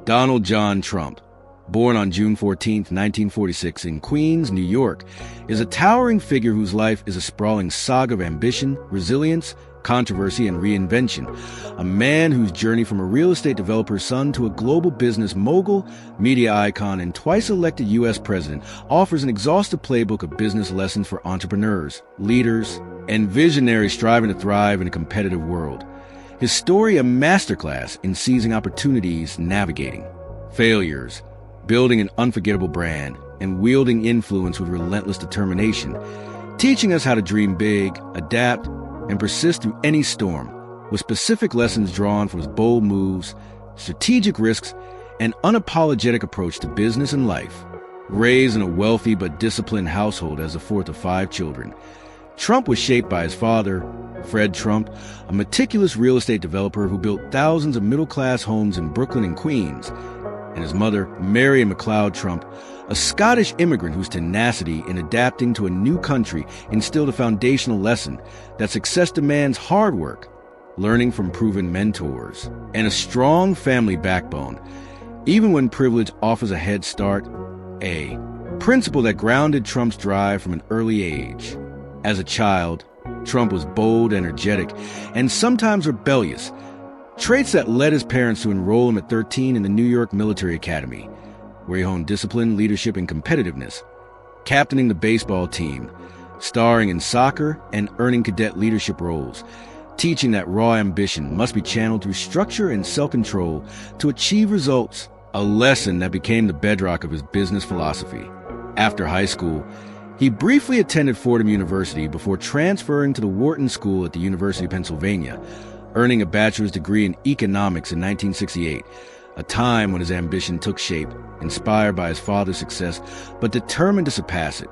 Donald John Trump, born on June 14, 1946 in Queens, New York, is a towering figure whose life is a sprawling saga of ambition, resilience, controversy, and reinvention. A man whose journey from a real estate developer's son to a global business mogul, media icon, and twice-elected U.S. president offers an exhaustive playbook of business lessons for entrepreneurs, leaders, and visionaries striving to thrive in a competitive world. His story a masterclass in seizing opportunities, navigating failures, building an unforgettable brand, and wielding influence with relentless determination, teaching us how to dream big, adapt, and persist through any storm, with specific lessons drawn from his bold moves, strategic risks, and unapologetic approach to business and life. Raised in a wealthy but disciplined household as the fourth of 5 children, Trump was shaped by his father, Fred Trump, a meticulous real estate developer who built thousands of middle-class homes in Brooklyn and Queens, and his mother, Marion McLeod Trump, a Scottish immigrant whose tenacity in adapting to a new country instilled a foundational lesson that success demands hard work, learning from proven mentors, and a strong family backbone, even when privilege offers a head start, a principle that grounded Trump's drive from an early age. As a child, Trump was bold, energetic, and sometimes rebellious, traits that led his parents to enroll him at 13 in the New York Military Academy, where he honed discipline, leadership, and competitiveness, captaining the baseball team, starring in soccer, and earning cadet leadership roles, teaching that raw ambition must be channeled through structure and self-control to achieve results, a lesson that became the bedrock of his business philosophy. After high school, he briefly attended Fordham University before transferring to the Wharton School at the University of Pennsylvania, earning a bachelor's degree in economics in 1968, a time when his ambition took shape, inspired by his father's success, but determined to surpass it,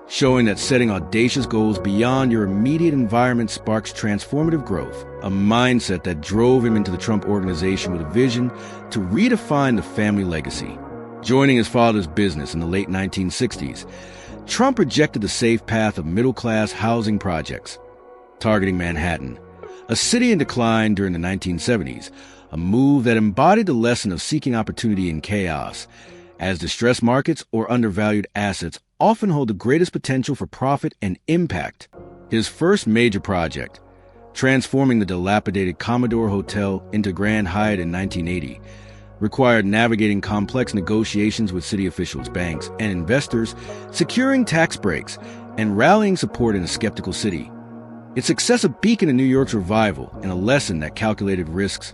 showing that setting audacious goals beyond your immediate environment sparks transformative growth, a mindset that drove him into the Trump Organization with a vision to redefine the family legacy. Joining his father's business in the late 1960s, Trump rejected the safe path of middle-class housing projects, targeting Manhattan, a city in decline during the 1970s, a move that embodied the lesson of seeking opportunity in chaos, as distressed markets or undervalued assets often hold the greatest potential for profit and impact. His first major project, transforming the dilapidated Commodore Hotel into Grand Hyatt in 1980, required navigating complex negotiations with city officials, banks, and investors, securing tax breaks, and rallying support in a skeptical city. Its success a beacon in New York's revival and a lesson that calculated risks,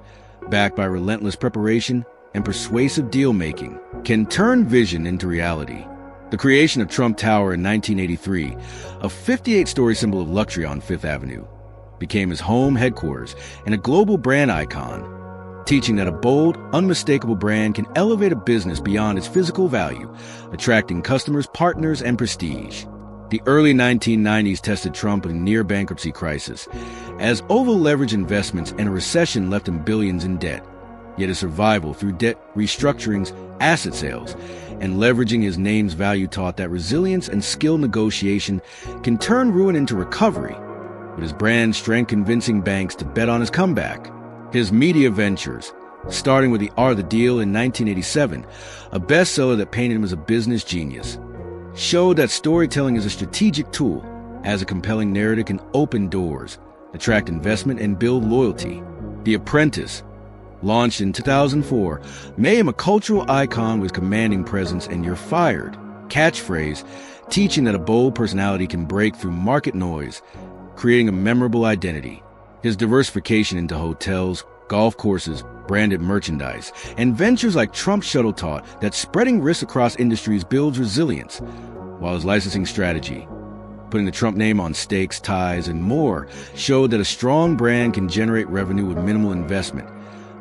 backed by relentless preparation and persuasive deal-making, can turn vision into reality. The creation of Trump Tower in 1983, a 58-story symbol of luxury on Fifth Avenue, became his home headquarters and a global brand icon, teaching that a bold, unmistakable brand can elevate a business beyond its physical value, attracting customers, partners, and prestige. The early 1990s tested Trump in a near-bankruptcy crisis, as over-leveraged investments and a recession left him billions in debt. Yet his survival through debt restructurings, asset sales, and leveraging his name's value taught that resilience and skilled negotiation can turn ruin into recovery, with his brand strength convincing banks to bet on his comeback. His media ventures, starting with The Art of the Deal in 1987, a bestseller that painted him as a business genius, showed that storytelling is a strategic tool, as a compelling narrative can open doors, attract investment, and build loyalty. The Apprentice, launched in 2004, made him a cultural icon with commanding presence and "You're fired" catchphrase, teaching that a bold personality can break through market noise, creating a memorable identity. His diversification into hotels, golf courses, branded merchandise, and ventures like Trump Shuttle taught that spreading risk across industries builds resilience, while his licensing strategy, putting the Trump name on steaks, ties, and more, showed that a strong brand can generate revenue with minimal investment,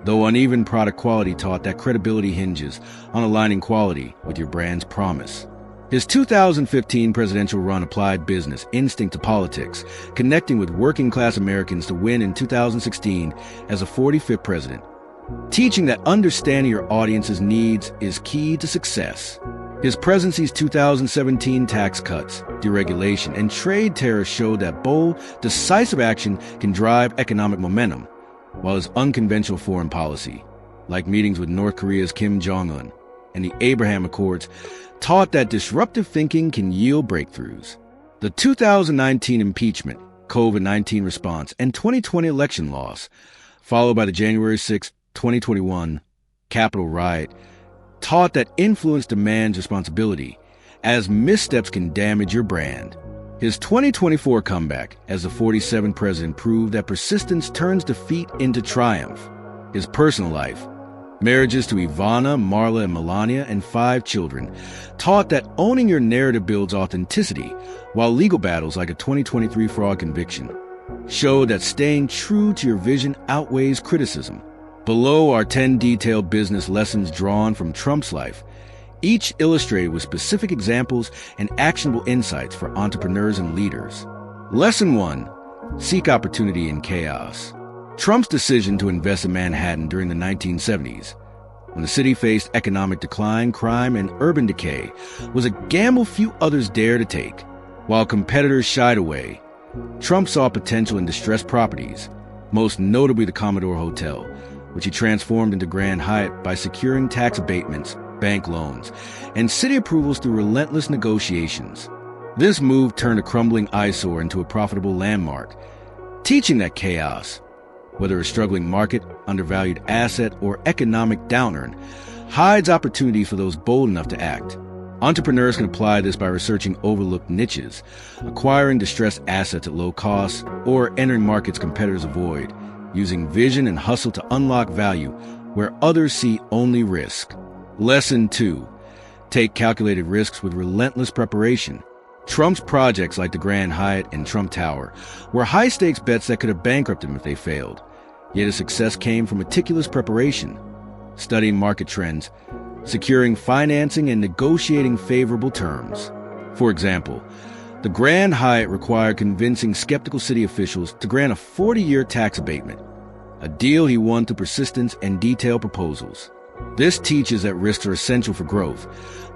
though uneven product quality taught that credibility hinges on aligning quality with your brand's promise. His 2015 presidential run applied business instinct to politics, connecting with working-class Americans to win in 2016 as a 45th president, teaching that understanding your audience's needs is key to success. His presidency's 2017 tax cuts, deregulation, and trade tariffs showed that bold, decisive action can drive economic momentum, while his unconventional foreign policy, like meetings with North Korea's Kim Jong-un, and the Abraham Accords, taught that disruptive thinking can yield breakthroughs. The 2019 impeachment, COVID-19 response, and 2020 election loss, followed by the January 6, 2021 Capitol riot, taught that influence demands responsibility, as missteps can damage your brand. His 2024 comeback as the 47th president proved that persistence turns defeat into triumph. His personal life, marriages to Ivana, Marla, and Melania, and 5 children, taught that owning your narrative builds authenticity, while legal battles like a 2023 fraud conviction showed that staying true to your vision outweighs criticism. Below are 10 detailed business lessons drawn from Trump's life, each illustrated with specific examples and actionable insights for entrepreneurs and leaders. Lesson 1. Seek opportunity in chaos. Trump's decision to invest in Manhattan during the 1970s, when the city faced economic decline, crime, and urban decay, was a gamble few others dared to take. While competitors shied away, Trump saw potential in distressed properties, most notably the Commodore Hotel, which he transformed into Grand Hyatt by securing tax abatements, bank loans, and city approvals through relentless negotiations. This move turned a crumbling eyesore into a profitable landmark, teaching that chaos, whether a struggling market, undervalued asset, or economic downturn, hides opportunity for those bold enough to act. Entrepreneurs can apply this by researching overlooked niches, acquiring distressed assets at low cost, or entering markets competitors avoid, using vision and hustle to unlock value where others see only risk. Lesson 2. Take calculated risks with relentless preparation. Trump's projects like the Grand Hyatt and Trump Tower were high-stakes bets that could have bankrupted him if they failed. Yet his success came from meticulous preparation, studying market trends, securing financing, and negotiating favorable terms. For example, the Grand Hyatt required convincing skeptical city officials to grant a 40-year tax abatement, a deal he won through persistence and detailed proposals. This teaches that risks are essential for growth,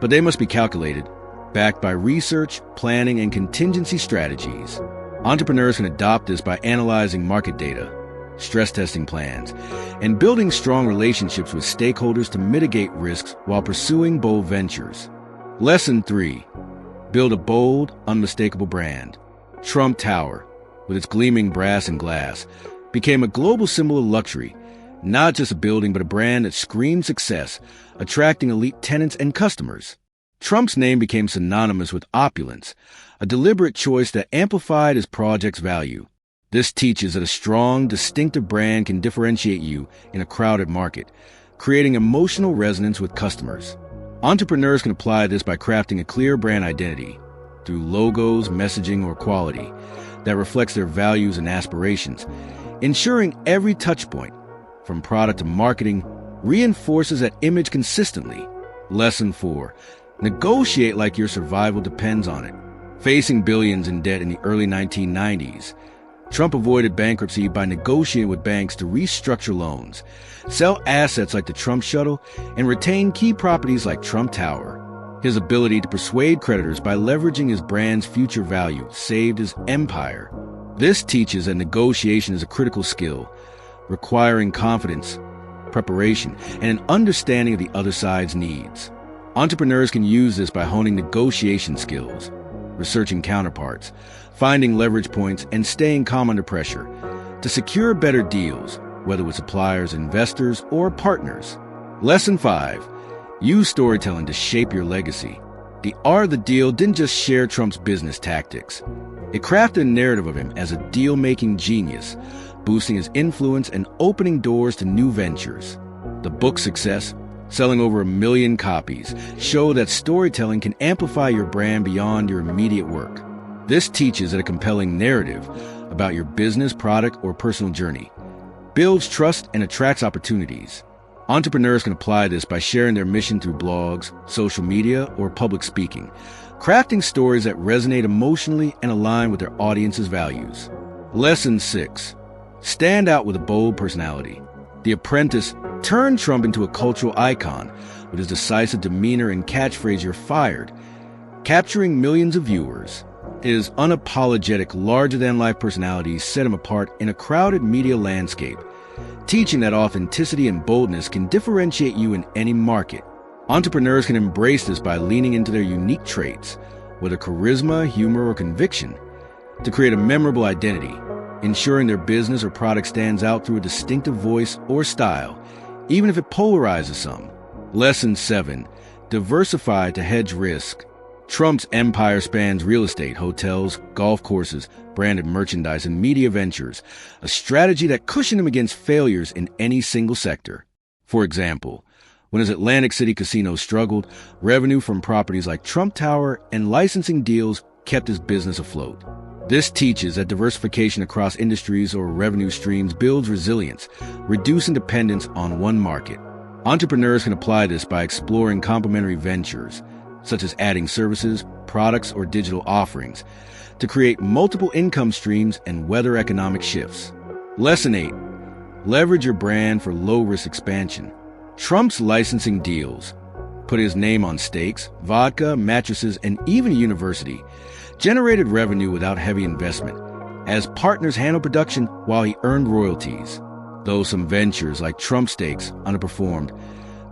but they must be calculated, backed by research, planning, and contingency strategies. Entrepreneurs can adopt this by analyzing market data, stress testing plans, and building strong relationships with stakeholders to mitigate risks while pursuing bold ventures. Lesson 3. Build a bold, unmistakable brand. Trump Tower, with its gleaming brass and glass, became a global symbol of luxury, not just a building but a brand that screamed success, attracting elite tenants and customers. Trump's name became synonymous with opulence, a deliberate choice that amplified his project's value. This teaches that a strong, distinctive brand can differentiate you in a crowded market, creating emotional resonance with customers. Entrepreneurs can apply this by crafting a clear brand identity through logos, messaging, or quality that reflects their values and aspirations, ensuring every touchpoint, from product to marketing, reinforces that image consistently. Lesson 4. Negotiate like your survival depends on it. Facing billions in debt in the early 1990s, Trump avoided bankruptcy by negotiating with banks to restructure loans, sell assets like the Trump Shuttle, and retain key properties like Trump Tower. His ability to persuade creditors by leveraging his brand's future value saved his empire. This teaches that negotiation is a critical skill, requiring confidence, preparation, and an understanding of the other side's needs. Entrepreneurs can use this by honing negotiation skills, researching counterparts, finding leverage points, and staying calm under pressure to secure better deals, whether with suppliers, investors, or partners. Lesson 5. Use storytelling to shape your legacy. The Art of the Deal didn't just share Trump's business tactics. It crafted a narrative of him as a deal-making genius, boosting his influence and opening doors to new ventures. The book's success, selling over 1 million copies, show that storytelling can amplify your brand beyond your immediate work. This teaches that a compelling narrative about your business, product, or personal journey builds trust and attracts opportunities. Entrepreneurs can apply this by sharing their mission through blogs, social media, or public speaking, crafting stories that resonate emotionally and align with their audience's values. Lesson 6. Stand out with a bold personality. The Apprentice turned Trump into a cultural icon with his decisive demeanor and catchphrase, "You're fired," capturing millions of viewers. His unapologetic, larger-than-life personality set him apart in a crowded media landscape, teaching that authenticity and boldness can differentiate you in any market. Entrepreneurs can embrace this by leaning into their unique traits, whether charisma, humor, or conviction, to create a memorable identity, ensuring their business or product stands out through a distinctive voice or style, even if it polarizes some. Lesson 7. Diversify to hedge risk. Trump's empire spans real estate, hotels, golf courses, branded merchandise, and media ventures, a strategy that cushioned him against failures in any single sector. For example, when his Atlantic City casino struggled, revenue from properties like Trump Tower and licensing deals kept his business afloat. This teaches that diversification across industries or revenue streams builds resilience, reducing dependence on one market. Entrepreneurs can apply this by exploring complementary ventures, such as adding services, products, or digital offerings, to create multiple income streams and weather economic shifts. Lesson 8. Leverage your brand for low-risk expansion. Trump's licensing deals put his name on steaks, vodka, mattresses, and even a university, generated revenue without heavy investment, as partners handled production while he earned royalties. Though some ventures like Trump Steaks underperformed,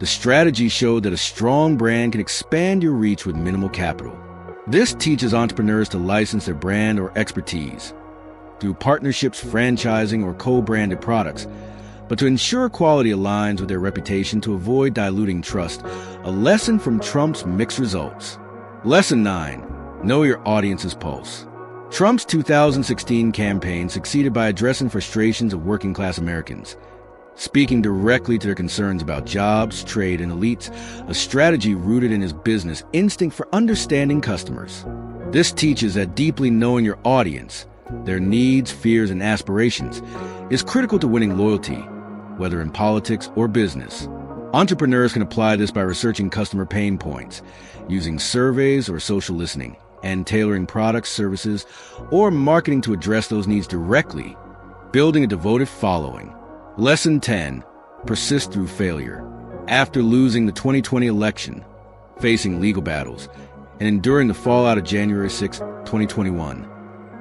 the strategy showed that a strong brand can expand your reach with minimal capital. This teaches entrepreneurs to license their brand or expertise through partnerships, franchising, or co-branded products, but to ensure quality aligns with their reputation to avoid diluting trust, a lesson from Trump's mixed results. Lesson 9. Know your audience's pulse. Trump's 2016 campaign succeeded by addressing frustrations of working-class Americans, speaking directly to their concerns about jobs, trade, and elites, a strategy rooted in his business instinct for understanding customers. This teaches that deeply knowing your audience, their needs, fears, and aspirations, is critical to winning loyalty, whether in politics or business. Entrepreneurs can apply this by researching customer pain points, using surveys or social listening, and tailoring products, services, or marketing to address those needs directly, building a devoted following. Lesson 10. Persist through failure. After losing the 2020 election, facing legal battles, and enduring the fallout of January 6, 2021,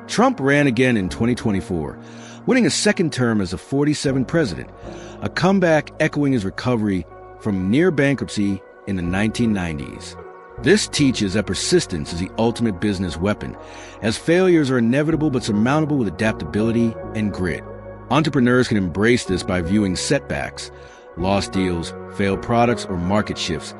Trump ran again in 2024, winning a second term as the 47th president, a comeback echoing his recovery from near bankruptcy in the 1990s. This teaches that persistence is the ultimate business weapon, as failures are inevitable but surmountable with adaptability and grit. Entrepreneurs can embrace this by viewing setbacks, lost deals, failed products, or market shifts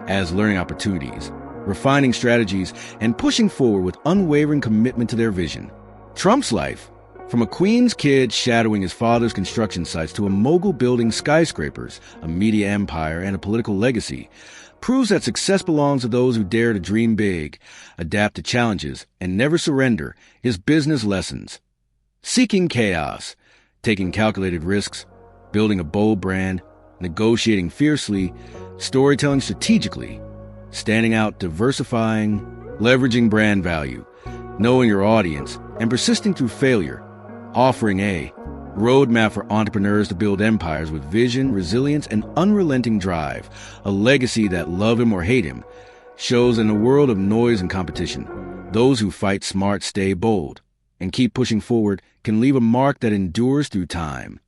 as learning opportunities, refining strategies, and pushing forward with unwavering commitment to their vision. Trump's life, from a Queens kid shadowing his father's construction sites to a mogul building skyscrapers, a media empire, and a political legacy, proves that success belongs to those who dare to dream big, adapt to challenges, and never surrender. His business lessons: seeking chaos, taking calculated risks, building a bold brand, negotiating fiercely, storytelling strategically, standing out, diversifying, leveraging brand value, knowing your audience, and persisting through failure, offering a roadmap for entrepreneurs to build empires with vision, resilience, and unrelenting drive, a legacy that, love him or hate him, shows in a world of noise and competition, those who fight smart, stay bold, and keep pushing forward can leave a mark that endures through time.